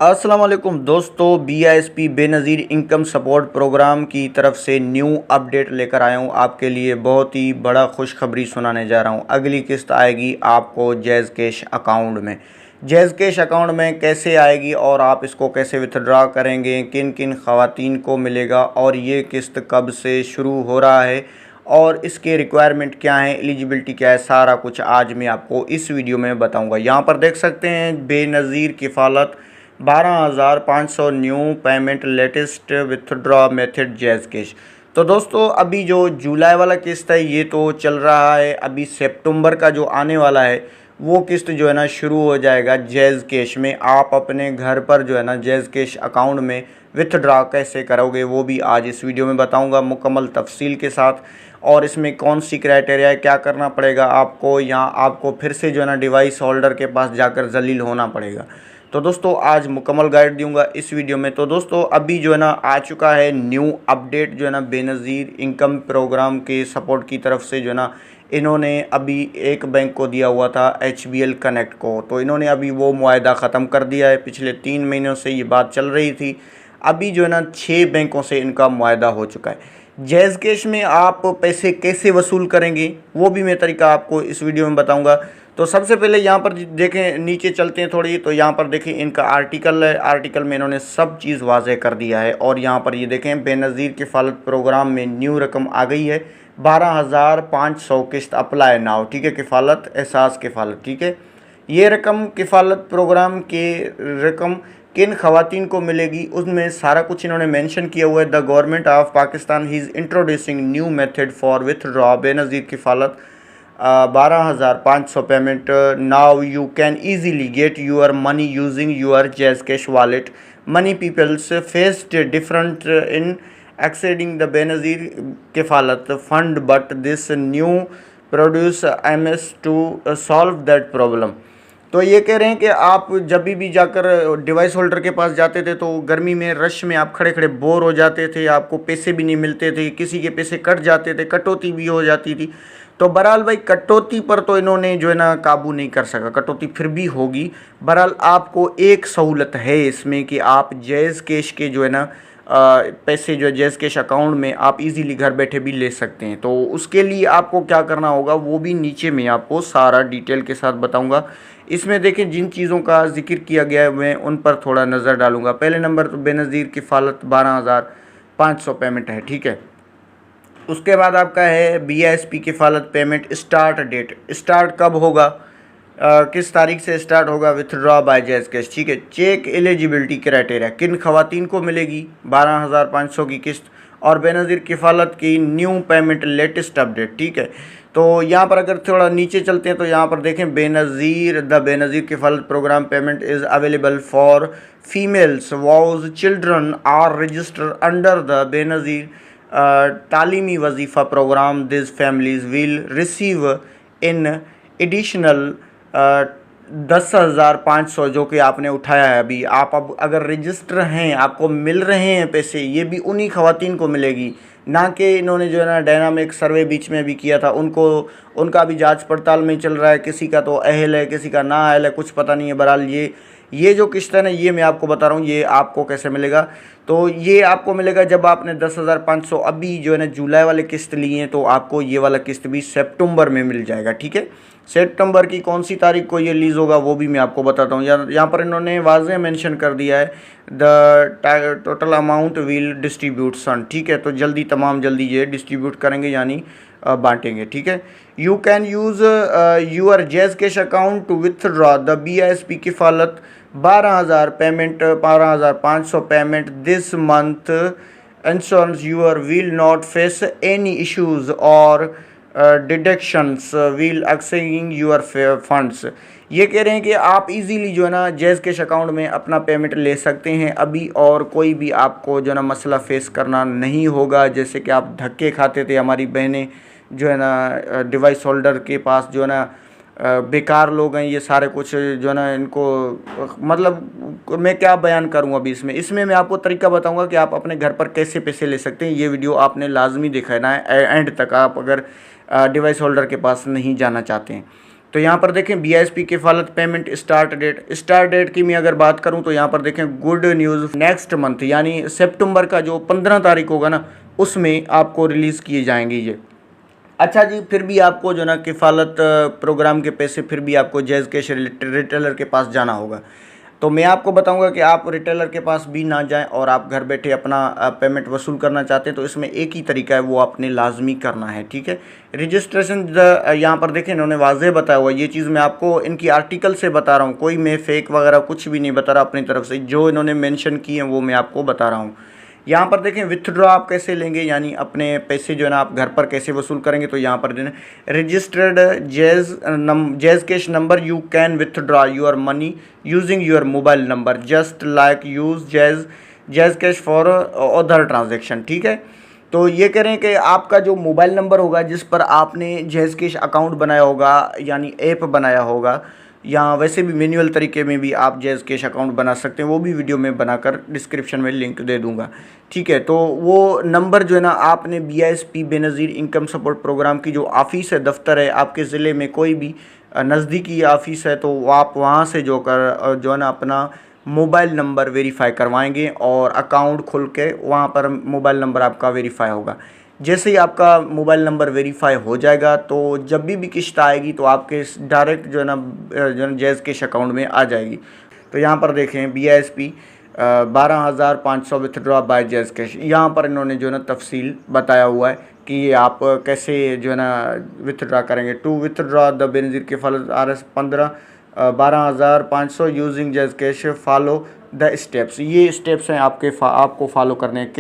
अस्सलाम वालेकुम दोस्तों, BISP Benazir income support program की तरफ से न्यू अपडेट लेकर आया हूँ। आपके लिए बहुत ही बड़ा खुशखबरी सुनाने जा रहा हूँ। अगली किस्त आएगी आपको जैज़ कैश अकाउंट में। जैज़ कैश अकाउंट में कैसे आएगी और आप इसको कैसे विथड्रॉ करेंगे, किन किन ख़वातीन को मिलेगा और ये किस्त कब से शुरू हो रहा है और इसके रिक्वायरमेंट क्या है, एलिजिबिलिटी क्या है, सारा कुछ आज मैं आपको इस वीडियो में बताऊँगा। यहाँ पर देख सकते हैं Benazir Kifalat 12,500 new payment latest withdraw method JazzCash. तो दोस्तों अभी जो जुलाई वाला किस्त है ये तो चल रहा है। अभी सितंबर का जो आने वाला है वो किस्त जो है ना शुरू हो जाएगा जैज़ कैश में। आप अपने घर पर जो है ना जैज़ कैश अकाउंट में विथड्रॉ कैसे करोगे वो भी आज इस वीडियो में बताऊंगा मुकम्मल तफसील के साथ। और इसमें कौन सी क्राइटेरिया है, क्या करना पड़ेगा आपको, या आपको फिर से जो है ना डिवाइस होल्डर के पास जाकर जलील होना पड़ेगा। तो दोस्तों आज मुकम्मल गाइड दूंगा इस वीडियो में। तो दोस्तों अभी जो है ना आ चुका है न्यू अपडेट जो है ना बेनज़ीर इनकम प्रोग्राम के सपोर्ट की तरफ से। जो है ना इन्होंने अभी एक बैंक को दिया हुआ था HBL कनेक्ट को, तो इन्होंने अभी वो मुआहदा ख़त्म कर दिया है। पिछले 3 महीनों से ये बात चल रही थी। अभी जो है ना 6 बैंकों से इनका मुआहदा हो चुका है। जैज़ कैश में आप पैसे कैसे वसूल करेंगे वो भी मैं तरीका आपको इस वीडियो में बताऊंगा। तो सबसे पहले यहाँ पर देखें, नीचे चलते हैं थोड़ी, तो यहाँ पर देखें इनका आर्टिकल है। आर्टिकल में इन्होंने सब चीज़ वाज़े कर दिया है। और यहाँ पर ये देखें बेनज़ीर किफ़ालत प्रोग्राम में न्यू रकम आ गई है 12,500 किस्त अप्लाई नाउ। ठीक है, किफ़ालत एहसास किफ़ालत। ठीक है, ये रकम किफ़ालत प्रोग्राम के रकम किन ख़वातीन को मिलेगी उसमें सारा कुछ इन्होंने मेंशन किया हुआ है। The government of Pakistan he is introducing new method for withdraw Benazir Kifalat 12,500 payment now you can easily get your money using your JazzCash wallet. Many peoples faced different in exceeding the Benazir Kifalat fund but this new produce MS to solve that problem. तो ये कह रहे हैं कि आप जब भी जाकर डिवाइस होल्डर के पास जाते थे तो गर्मी में रश में आप खड़े खड़े बोर हो जाते थे, आपको पैसे भी नहीं मिलते थे, किसी के पैसे कट जाते थे, कटौती भी हो जाती थी। तो बहरहाल भाई कटौती पर तो इन्होंने जो है ना काबू नहीं कर सका, कटौती फिर भी होगी। बहरहाल आपको एक सहूलत है इसमें कि आप जैज़ कैश के जो है ना पैसे जो है जैज़ कैश अकाउंट में आप इजीली घर बैठे भी ले सकते हैं। तो उसके लिए आपको क्या करना होगा वो भी नीचे में आपको सारा डिटेल के साथ बताऊंगा। इसमें देखें जिन चीज़ों का जिक्र किया गया है मैं उन पर थोड़ा नज़र डालूंगा। पहले नंबर तो बेनज़ीर किफ़ालत 12,500 पेमेंट है। ठीक है, उसके बाद आपका है BISP Kifalat payment start date. Start कब होगा, किस तारीख से स्टार्ट होगा विथड्रॉ बाय जैज़ कैश। ठीक है, चेक एलिजिबिलिटी क्राइटेरिया, किन ख़वातीन को मिलेगी 12,500 की किस्त, और बेनज़ीर किफ़ालत की न्यू पेमेंट लेटेस्ट अपडेट। ठीक है, तो यहाँ पर अगर थोड़ा नीचे चलते हैं तो यहाँ पर देखें Benazir Kifalat program payment is available for females whose children are register under the Benazir Taleemi Wazifa program. This families will receive in additional 10,500 जो कि आपने उठाया है अभी। आप अब अगर रजिस्टर हैं, आपको मिल रहे हैं पैसे, ये भी उन्हीं ख़वातीन को मिलेगी, ना कि इन्होंने जो है ना डायनामिक सर्वे बीच में भी किया था उनको, उनका भी जांच पड़ताल में चल रहा है। किसी का तो अहल है, किसी का ना अहल है, कुछ पता नहीं है। बहरहाल ये जो किस्त है ना ये मैं आपको बता रहा हूँ ये आपको कैसे मिलेगा। तो ये आपको मिलेगा जब आपने 10,500 अभी जो है ना जुलाई वाले किस्त लिए हैं, तो आपको ये वाला किस्त भी सितंबर में मिल जाएगा। ठीक है, सितंबर की कौन सी तारीख को ये रिलीज़ होगा वो भी मैं आपको बताता हूँ। यहाँ पर इन्होंने वाज़ेह मेंशन कर दिया है the total amount will distribute soon. ठीक है, तो जल्दी ये डिस्ट्रीब्यूट करेंगे यानी बांटेंगे। ठीक है, you can use your JazzCash account to withdraw the BISP Kifalat 12,500 payment this month ensures you will not face any issues or deductions will accessing your funds. ये कह रहे हैं कि आप इजीली जो है ना जैज़ कैश अकाउंट में अपना पेमेंट ले सकते हैं अभी, और कोई भी आपको जो है ना मसला फेस करना नहीं होगा। जैसे कि आप धक्के खाते थे, हमारी बहनें जो है ना डिवाइस होल्डर के पास जो है ना बेकार लोग हैं, ये सारे कुछ जो है ना इनको मतलब मैं क्या बयान करूं अभी इसमें मैं आपको तरीका बताऊंगा कि आप अपने घर पर कैसे पैसे ले सकते हैं। ये वीडियो आपने लाजमी देखना है एंड तक, आप अगर डिवाइस होल्डर के पास नहीं जाना चाहते हैं। तो यहाँ पर देखें बीआईएसपी किफ़ालत पेमेंट स्टार्ट डेट की मैं अगर बात करूँ तो यहाँ पर देखें गुड न्यूज़ नेक्स्ट मंथ यानी सितंबर का जो 15 तारीख होगा ना, उसमें आपको रिलीज़ किए जाएंगे ये। अच्छा जी, फिर भी आपको जो ना किफ़ालत प्रोग्राम के पैसे फिर भी आपको जैज़ कैश रिटेलर के पास जाना होगा। तो मैं आपको बताऊंगा कि आप रिटेलर के पास भी ना जाएं और आप घर बैठे अपना पेमेंट वसूल करना चाहते हैं तो इसमें एक ही तरीका है, वो आपने लाजमी करना है, ठीक है। रजिस्ट्रेशन यहाँ पर देखें इन्होंने वाज़ेह बताया हुआ, ये चीज़ मैं आपको इनकी आर्टिकल से बता रहा हूँ, कोई मैं फ़ेक वगैरह कुछ भी नहीं बता रहा अपनी तरफ से, जो इन्होंने मेंशन किए हैं वो मैं आपको बता रहा हूँ। यहाँ पर देखें विथड्रॉ आप कैसे लेंगे, यानी अपने पैसे जो है ना आप घर पर कैसे वसूल करेंगे। तो यहाँ पर जो है registered jazz cash number you can withdraw your money using your mobile number just like use jazz cash for other transaction, ठीक है। तो ये कह रहे हैं कि आपका जो मोबाइल नंबर होगा जिस पर आपने जैज़ कैश अकाउंट बनाया होगा यानी ऐप बनाया होगा, या वैसे भी मैनुअल तरीके में भी आप जैज़ कैश अकाउंट बना सकते हैं, वो भी वीडियो में बनाकर डिस्क्रिप्शन में लिंक दे दूंगा, ठीक है। तो वो नंबर जो है ना आपने BISP Benazir income support program की जो ऑफ़िस है, दफ्तर है आपके ज़िले में, कोई भी नज़दीकी ऑफ़िस है तो आप वहाँ से जो है ना अपना मोबाइल नंबर वेरीफ़ाई करवाएंगे और अकाउंट खुल के वहाँ पर मोबाइल नंबर आपका वेरीफ़ाई होगा। जैसे ही आपका मोबाइल नंबर वेरीफाई हो जाएगा तो जब भी किस्त आएगी तो आपके डायरेक्ट जो है ना जैज़ कैश अकाउंट में आ जाएगी। तो यहाँ पर देखें BISP 12,500 withdraw by JazzCash, यहाँ पर इन्होंने जो है ना तफसील बताया हुआ है कि ये आप कैसे जो है ना विथड्रॉ करेंगे। To withdraw the Benazir Kifalat RS 12,500 using JazzCash follow the steps, ये स्टेप्स हैं आपको फॉलो करने हैं।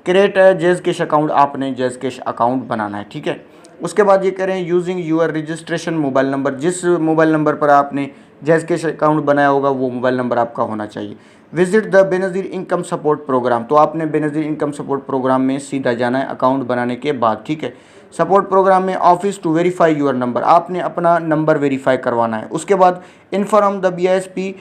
क्रिएट जैज़ कैश अकाउंट, आपने जैज़ कैश अकाउंट बनाना है, ठीक है। उसके बाद ये कह रहे हैं using your registration mobile number, जिस मोबाइल नंबर पर आपने जैज़ कैश अकाउंट बनाया होगा वो मोबाइल नंबर आपका होना चाहिए। Visit the Benazir income support program, तो आपने बेनज़ीर इनकम सपोर्ट प्रोग्राम में सीधा जाना है अकाउंट बनाने के बाद, ठीक है। सपोर्ट प्रोग्राम में office to verify your number, आपने अपना नंबर वेरीफाई करवाना है। उसके बाद inform the BISP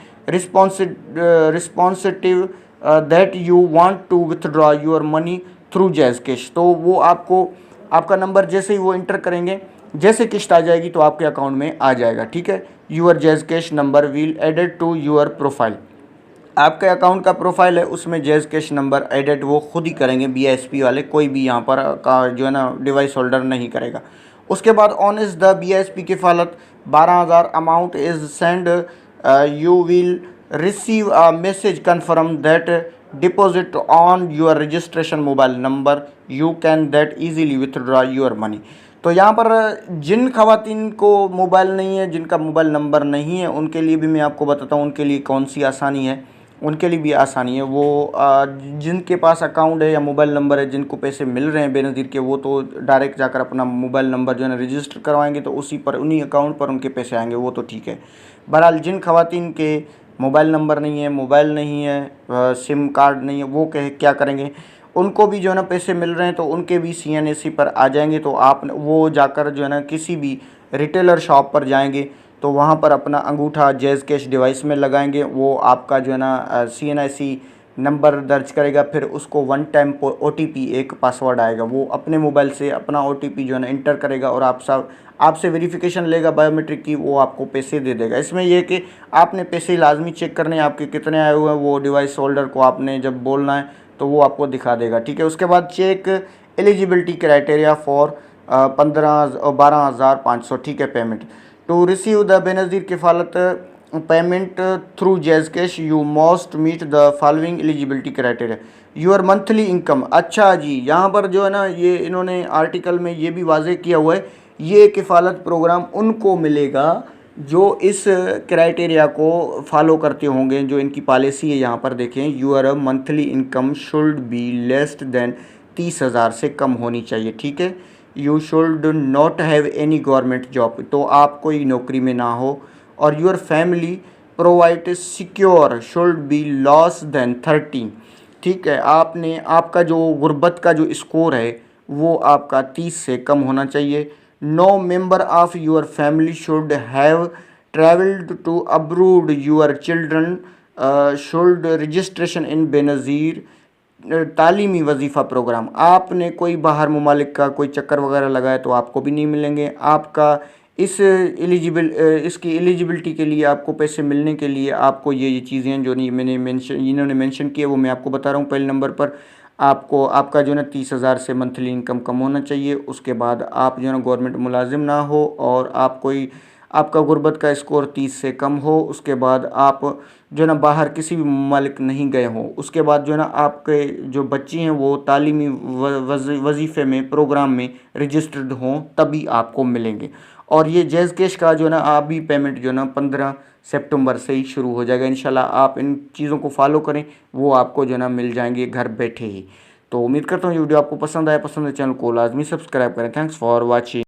responsive that you want to withdraw your money through JazzCash, तो वो आपको आपका नंबर जैसे ही वो इंटर करेंगे, जैसे किस्त आ जाएगी तो आपके अकाउंट में आ जाएगा, ठीक है। Your JazzCash number will added to your profile, आपके अकाउंट का प्रोफाइल है उसमें जैज़ कैश नंबर एडिट वो खुद ही करेंगे बीआईएसपी वाले, कोई भी यहाँ पर का जो है ना डिवाइस होल्डर नहीं करेगा। उसके बाद on is the BISP Kifalat 12,000 amount is send, you will receive a message confirm that deposit on your registration mobile number, you can that easily withdraw your money. तो यहाँ पर जिन खवातीन को मोबाइल नहीं है, जिनका मोबाइल नंबर नहीं है, उनके लिए भी मैं आपको बताता हूँ उनके लिए कौन सी आसानी है। उनके लिए भी आसानी है, वो जिनके पास अकाउंट है या मोबाइल नंबर है, जिनको पैसे मिल रहे हैं बेनज़ीर के, वो तो डायरेक्ट जाकर अपना मोबाइल नंबर जो है ना रजिस्टर करवाएंगे तो उसी पर उन्हीं अकाउंट पर उनके पैसे आएंगे, वो तो ठीक है। बहरहाल जिन खवातीन के मोबाइल नंबर नहीं है, मोबाइल नहीं है, सिम कार्ड नहीं है, वो क्या करेंगे, उनको भी जो है ना पैसे मिल रहे हैं तो उनके भी CNSE पर आ जाएंगे। तो आप वो जाकर जो है ना किसी भी रिटेलर शॉप पर जाएंगे तो वहाँ पर अपना अंगूठा जैज़ कैश डिवाइस में लगाएंगे, वो आपका जो है ना CNSE नंबर दर्ज करेगा, फिर उसको वन टाइम OTP एक पासवर्ड आएगा, वो अपने मोबाइल से अपना OTP जो है ना इंटर करेगा और आपसे वेरिफिकेशन लेगा बायोमेट्रिक की, वो आपको पैसे दे देगा। इसमें यह कि आपने पैसे लाजमी चेक करने हैं आपके कितने आए हुए हैं, वो डिवाइस होल्डर को आपने जब बोलना है तो वो आपको दिखा देगा, ठीक है। उसके बाद चेक एलिजिबिलिटी क्राइटेरिया फॉर 12,500, ठीक है, payment to receive the Benazir Kifalat payment through JazzCash you must meet the following eligibility criteria, your monthly income. अच्छा जी, यहाँ पर जो है ना ये इन्होंने आर्टिकल में ये भी वाज़ेह किया हुआ है, ये किफ़ालत प्रोग्राम उनको मिलेगा जो इस क्राइटेरिया को फॉलो करते होंगे, जो इनकी पॉलिसी है। यहाँ पर देखें, your monthly income should be less than 30,000 से कम होनी चाहिए, ठीक है। You should not have any government job, तो आप कोई नौकरी में ना हो, और your family provide secure should be less than 13, ठीक है। आपका जो गुर्बत का जो स्कोर है वो आपका 30 से कम होना चाहिए। No member of your family should have travelled to abroad, your children should registration in Benazir Taleemi Wazifa programme, आपने कोई बाहर ममालिक का कोई चक्कर वगैरह लगाया तो आपको भी नहीं मिलेंगे। आपका इसकी एलिजिबिलिटी के लिए आपको पैसे मिलने के लिए आपको ये चीज़ें हैं जो नहीं मैंने मेंशन इन्होंने मेंशन किया वो मैं आपको बता रहा हूँ। पहले नंबर पर आपको आपका जो है ना 30,000 से मंथली इनकम कम होना चाहिए। उसके बाद आप जो है ना गवर्नमेंट मुलाजिम ना हो और आप कोई आपका गुर्बत का स्कोर 30 से कम हो। उसके बाद आप जो है ना बाहर किसी भी ममालिक नहीं गए हों। उसके बाद जो है ना आपके जो बच्चे हैं वो तालीमी वजीफ़े में प्रोग्राम में रजिस्टर्ड हों तभी आपको मिलेंगे। और ये जैज़ कैश का जो है ना अभी पेमेंट जो है ना 15 सितंबर से ही शुरू हो जाएगा इंशाल्लाह। आप इन चीज़ों को फॉलो करें, वो आपको जो है ना मिल जाएंगे घर बैठे ही। तो उम्मीद करता हूँ ये वीडियो आपको पसंद आया। पसंद है चैनल को लाजमी सब्सक्राइब करें। Thanks for watching.